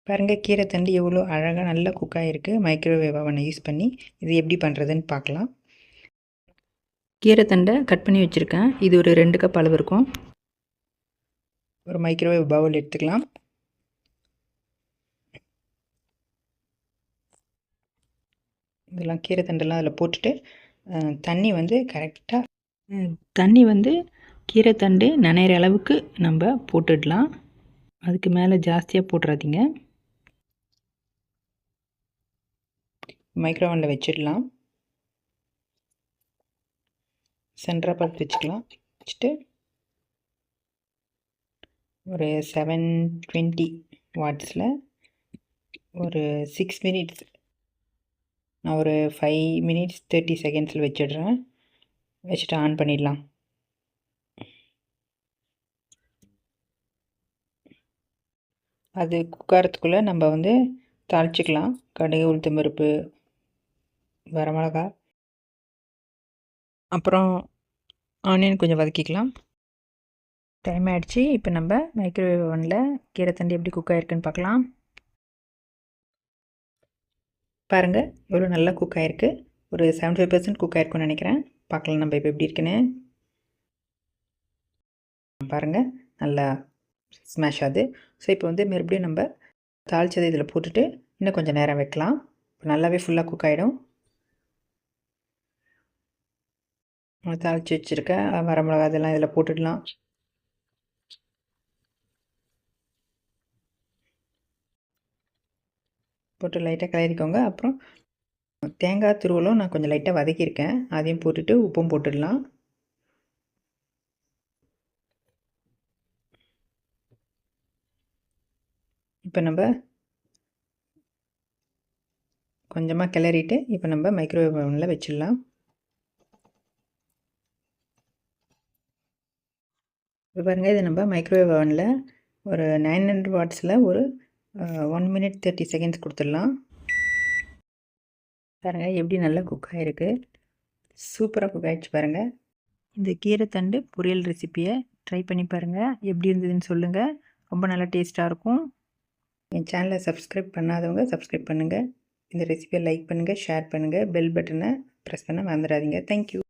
பாருங்கள், கீரை தண்டு எவ்வளோ அழகாக நல்லா குக் ஆகிருக்கு. மைக்ரோவேவ் அவனை யூஸ் பண்ணி இது எப்படி பண்ணுறதுன்னு பார்க்கலாம். கீரை தண்டை கட் பண்ணி வச்சுருக்கேன். இது ஒரு 2 கப் அளவு இருக்கும். ஒரு மைக்ரோவேவ் பவுல் எடுத்துக்கலாம். இதெல்லாம் கீரை தண்டெல்லாம் அதில் போட்டுட்டு தண்ணி வந்து கரெக்டாக தண்ணி வந்து கீரை தண்டு நனைகிற அளவுக்கு நம்ம போட்டுடலாம். அதுக்கு மேலே ஜாஸ்தியாக போட்டுறாதீங்க. மைக்ரோவனில் வச்சிடலாம். சென்டராக பார்த்து வச்சுக்கலாம். வச்சுட்டு ஒரு 720 வாட்ஸில் ஒரு 6 மினிட்ஸ், நான் ஒரு 5 மினிட்ஸ் 30 செகண்ட்ஸில் வச்சிடுறேன். வச்சுட்டு ஆன் பண்ணிடலாம். அது குக்காரத்துக்குள்ளே நம்ம வந்து தாளிச்சிக்கலாம். கடுகு, உளுத்தம் பருப்பு, வரமிளகா, அப்புறம் ஆனியன் கொஞ்சம் வதக்கிக்கலாம். டைம் ஆகிடுச்சு. இப்போ நம்ம மைக்ரோவேவ் ஓவனில் கீரை தண்டி எப்படி குக் ஆகிருக்குன்னு பார்க்கலாம். பாருங்கள், எவ்வளோ நல்லா குக் ஆகிருக்கு. ஒரு 75% குக் ஆகிருக்குன்னு நினைக்கிறேன். பார்க்கலாம் நம்ம இப்போ எப்படி இருக்குன்னு. பாருங்கள், நல்லா ஸ்மாஷ் ஆகுது. ஸோ இப்போ வந்து மறுபடியும் நம்ம தாளித்ததை இதில் போட்டுட்டு இன்னும் கொஞ்சம் நேரம் வைக்கலாம். நல்லாவே ஃபுல்லாக குக் ஆகிடும். தாளித்து வச்சுருக்க வரமிளகா இதெல்லாம் இதில் போட்டுடலாம். போட்டு லைட்டாக கிளறிக்கோங்க. அப்புறம் தேங்காய் துருவலும் நான் கொஞ்சம் லைட்டாக வதக்கியிருக்கேன். அதையும் போட்டுட்டு உப்பும் போட்டுடலாம். இப்போ நம்ம கொஞ்சமாக கிளறிட்டு இப்போ நம்ம மைக்ரோவேவ் ஓவனில் வச்சிடலாம். இப்போ பாருங்கள், இது நம்ம மைக்ரோவேவ் ஓவனில் ஒரு 900 வாட்ஸில் ஒரு 1 மினிட் 30 செகண்ட்ஸ் கொடுத்துடலாம். பாருங்கள் எப்படி நல்லா குக் ஆகிருக்கு. சூப்பராக குக் ஆகிடுச்சு பாருங்கள். இந்த கீரை தண்டு பொரியல் ரெசிப்பியை ட்ரை பண்ணி பாருங்கள். எப்படி இருந்ததுன்னு சொல்லுங்கள். ரொம்ப நல்லா டேஸ்ட்டாக இருக்கும். என் சேனலை சப்ஸ்கிரைப் பண்ணாதவங்க சப்ஸ்கிரைப் பண்ணுங்கள். இந்த ரெசிபியை லைக் பண்ணுங்கள், ஷேர் பண்ணுங்கள், பெல் பட்டனை ப்ரெஸ் பண்ண மறந்துடாதீங்க. தேங்க்யூ.